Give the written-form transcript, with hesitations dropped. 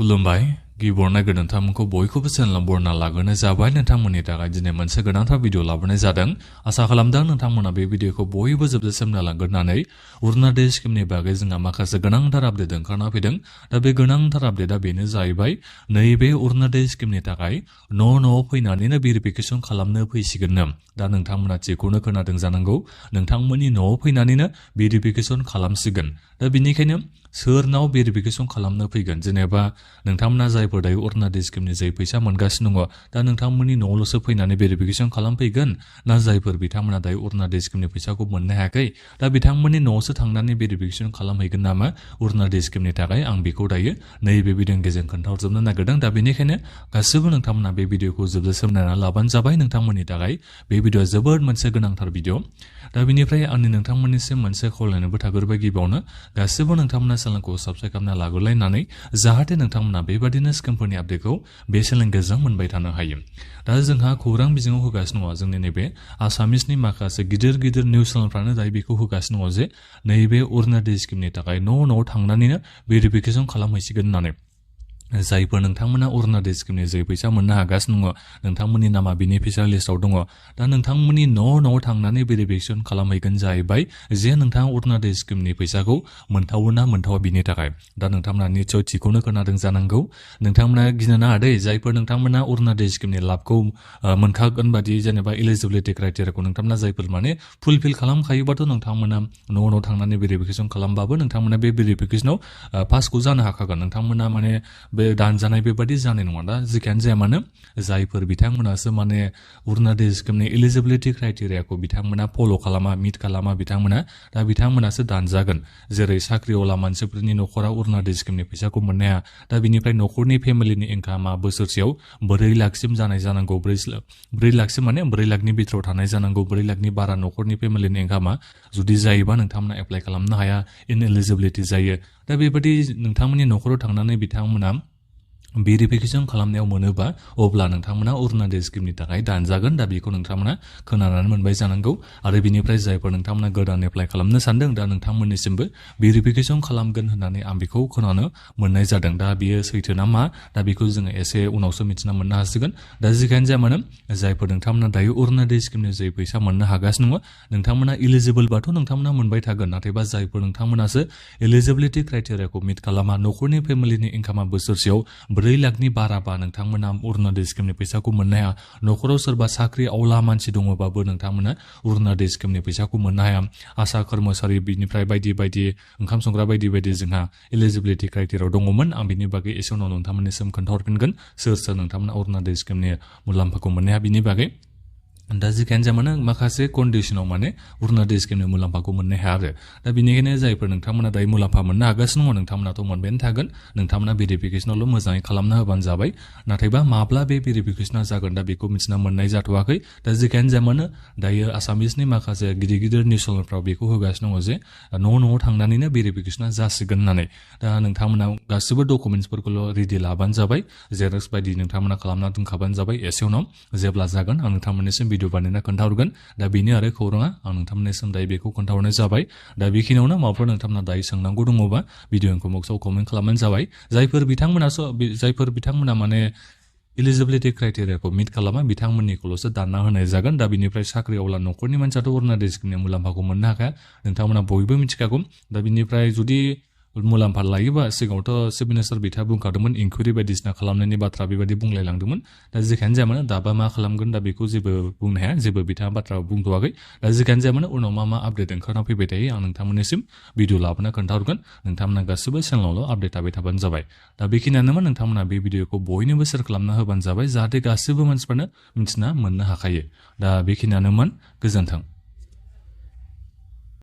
खुलुमबाय गिबियावनो नोंथांमोनखौ बयखौबो चेनेलाव बरना लाग्रोनाय जाबाय। नोंथांमोननि थाखाय दिनै मोनसे गोनांथार भिडिअ लाबोनाय जादों। आसा खालामदों नोंथांमोना बे भिडिअखौ बयबो जोबजासिम नायलांगोरनानै अरुणोदय स्किमनि बागै जोंहा माखासे गोनांथार आपडेट ओंखारना फैदों। दा बे गोनांथार आपडेटआ बेनो जाहैबाय नैबे अरुणोदय स्किमनि थाखाय न' फैनानैनो भेरिफिकेसन खालामनो फैसिगोननो। दा नोंथांमोना थिगखौनो खोनादों जानांगौ, नोंथांमोननि न'आव फैनानैनो भेरिफिकेसन खालामसिगोन। दा बेनिखायनो सोरनाव भेरिफिकेसन खालामनो फैगोन, जेनेबा नोंथांमोना जायफोर दायो अरुणोदय स्किमनि जाय फैसा मोनगासिनो दङ, दा नोंथांमोननि न'आवल'सो फैनानै भेरिफिकेसन खालामफैगोन ना जायफोर बिथांमोना दायो अरुणोदय स्किमनि फैसाखौ मोननो हायाखै दा बिथांमोननि न'आवसो थांनानै भेरिफिकेसन खालामहैगोन नामा अरुणोदय स्किमनि थाखाय, आं बेखौ दायो नैबे भिडिअनि गेजेरजों खोन्थाहरजोबनो नागिरदों। दा बेनिखायनो गासिबो नोंथांमोना बे भिडिअखौ जोबजासिम नायनानै लाबानो जाबाय। नोंथांमोननि थाखाय बे भिडिअआ जोबोद मोनसे गोनांथार भिडिअ। दा बेनिफ्राय आंनि नोंथांमोननिसिम मोनसे खावलायनोबो थाग्रोबाय, गिबियावनो गासिबो नोंथांमोना चेनेलखौ साबस्क्राइब खालामना लाग्रोलायनानै जाहाथे नोंथांमोना बेबादिनो स्किमफोरनि आपडेटखौ बे चेनेलनि गेजेरजों मोनबाय थानो हायो। दा जोंहा खौरां बिजोङाव होगासिनो दङ, जोंनि नैबे आसामिसनि माखासे गिदिर निउस चेनेलफ्रानो दायो बेखौ होगासिनो दङ जे नैबे अरुणोदय स्किमनि थाखाय न' थांनानैनो भेरिफिकेसन खालामहैसिगोन होननानै। जायफोर नोंथांमोना अरुणोदय स्किमनि जे फैसा मोननो हागासिनो दङ, नोंथांमोननि नामा बेनिफिसियारि लिस्टआव दङ, दा नोंथांमोननि न' थांनानै भेरिफिकेसन खालामहैगोन जाहैबाय जे नोंथाङा अरुणोदय स्किमनि फैसाखौ मोनथावो ना मोनथावा बिनि थाखाय। दा नोंथांमोना निस्सय थिखौनो खोनादों जानांगौ। नोंथांमोना गिनो नाङा दे, जायफोर नोंथांमोना अरुणोदय स्किमनि लाबखौ मोनखागोन बादि, जेनेबा इलिजिबिलिटि क्राइटेरियाखौ नोंथांमोना जायफोर माने फुलफिल खालामखायोबाथ' नोंथांमोना न' थांनानै भेरिफिकेसन खालामबाबो नोंथांमोना बे भेरिफिकेसनाव पासखौ जानो हाखागोन। नोंथांमोना माने बे दानजानाय बेबादि जानाय नङा। दा जिखियानो जाया मानो जायफोर बिथांमोनासो माने अरुणोदय स्किमनि इलिजिबिलिटि क्राइटेरियाखौ बिथांमोना फल' खालामा, मिट खालामा बिथांमोना, दा बिथांमोनासो दानजागोन। जेरै साख्रिआवला मानसिफोरनि न'खरा अरुणोदय स्किमनि फैसाखौ मोननो हाया, दा बिनिफ्राय न'खरनि फेमिलिनि इनकामा बोसोरसेयाव 4 लाखसिम जानाय जानांगौ। 4 लाखसिम माने 4 लाखनि बिथोराव थानाय जानांगौ। 4 लाखनि बारा न'खरनि फेमिलिनि इनकामा जुदि जायोबा नोंथांमोना एप्लाइ खालामनो हाया, इनएलिजिबिलिटि जायो। दा बेबादि नोंथांमोननि न'खराव थांनानै बिथांमोना भेरिफिकेसन खालामनायाव मोनोबा अब्ला नोंथांमोना अरुणोदय स्किमनि थाखाय दानजागोन। दा बेखौ नोंथांमोना खोनानानै मोनबाय जानांगौ। आरो बिनिफ्राय जायफोर नोंथांमोना गोदान एप्लाइ खालामनो सानदों, दा नोंथांमोननिसिमबो भेरिफिकेसन खालामगोन होननानै आं बेखौ खोनानो मोननाय जादों। दा बियो सैथो ना मा, दा बेखौ जोङो एसे उनावसो मिथिना मोननो हासिगोन। दा जिखियानो जाया मानो जायफोर नोंथांमोना दायो अरुणोदय स्किमनि जे फैसा मोननो हागासिनो दङ, नोंथांमोना इलिजिबोलबाथ' नोंथांमोना मोनबाय थागोन। नाथायबा जायफोर नोंथांमोनासो इलिजिबिलिटि क्राइटेरियाखौ मिट खालामा, न'खरनि फेमिलिनि इनकामा बोसोरसेयाव 4 लाखनि बाराबा नोंथांमोना अरुणोदय स्किमनि फैसाखौ मोननो हाया। न'खराव सोरबा साख्रि आवला मानसि दङबाबो नोंथांमोना अरुणोदय स्किमनि फैसाखौ मोननो हाया। आसा कर्मचारि बिनिफ्राय बायदि ओंखाम संग्रा बायदि जोंहा इलिजिबिलिटि क्राइटेरियाव दङमोन। आं बिनि बागै एसे उनाव नोंथांमोननिसिम खोन्थाहरफिनगोन सोर नोंथांमोना अरुणोदय स्किमनि मुलाम्फाखौ मोननो हाया बिनि बागै। दा जिखियानो जाया मानो माखासे कन्डिसनाव माने अरुणोदय स्किमनि मुलाम्फाखौ मोननो हाया आरो। दा बेनिखायनो जायफोर नोंथांमोना दायो मुलाम्फा मोननो हागासिनो दङ, नोंथांमोनाथ' मोनबायानो थागोन। नोंथांमोना भेरिफिकेसनावल' मोजाङै खालामना होबानो जाबाय। नाथायबा माब्ला बे भेरिफिकेसना जागोन दा बेखौ मिथिना मोननाय जाथ'वाखै। दा जिखियानो जाया मानो दायो आसामिसनि माखासे गिदिर निउस चेनेलफ्राव बेखौ होगासिनो दङ जे न' थांनानैनो भेरिफिकेसना जासिगोन होननानै। दा नोंथांमोना गासिबो डकुमेन्टसफोरखौल' रेडि लाबानो जाबाय, जेरक्स बायदि नोंथांमोना खालामना दोनखाबानो जाबाय। एसे उनाव जेब्ला जागोन आं नोंथांमोननिसिम भिडिअ बानायना खोन्थाहरगोन। दा बेनि आरो खौराङा आं नोंथांमोननिसिम दायो बेखौ खोन्थाहरनाय जाबाय। दा बेखिनियावनो माबाफोर नोंथांमोना दायो सोंनांगौ दङबा भिडिअ बक्सआव कमेन्ट खालामबानो जाबाय। जायफोर बिथांमोना माने इलिजिबिलिटि क्राइटेरियाखौ मिट खालामा बिथांमोननिखौल'सो दानना होनाय जागोन। दा बिनिफ्राय साख्रिआवला न'खरनि मानसियाथ' अरुणोदय स्किमनि मुलाम्फाखौ मोननो हाखाया, नोंथांमोना बयबो मिथिखागौ। दा बिनिफ्राय जुदि मुलाम्फा लायोबा सिगाङावथ' चिफ मिनिस्टार बिथाङा बुंखादोंमोन, इनकुवेरि बायदिसिना खालामनायनि बाथ्रा बेबायदि बुंलायलांदोंमोन। दा जिखियानो जाया मानो दाबा मा खालामगोन दा बेखौ जेबो बुंनो हाया, जेबो बिथाङा बाथ्रा बुंथ'वाखै। दा जिखियानो जाया मानो उनाव मा आपडेट ओंखारना फैबाय थायो आं नोंथांमोननिसिम भिडिअ लाबोना खोन्थाहरगोन। नोंथांमोना गासिबो चेनेलावल' आपडेट थाबाय थाबानो जाबाय। दा बेखिनियानोमोन, नोंथांमोना बे भिडिअखौ बयनोबो शेयार खालामना होबानो जाबाय, जाहाथे गासिबो मानसिफ्रानो मिथिना मोननो हाखायो। दा बेखिनियानोमोन, गोजोन्थों।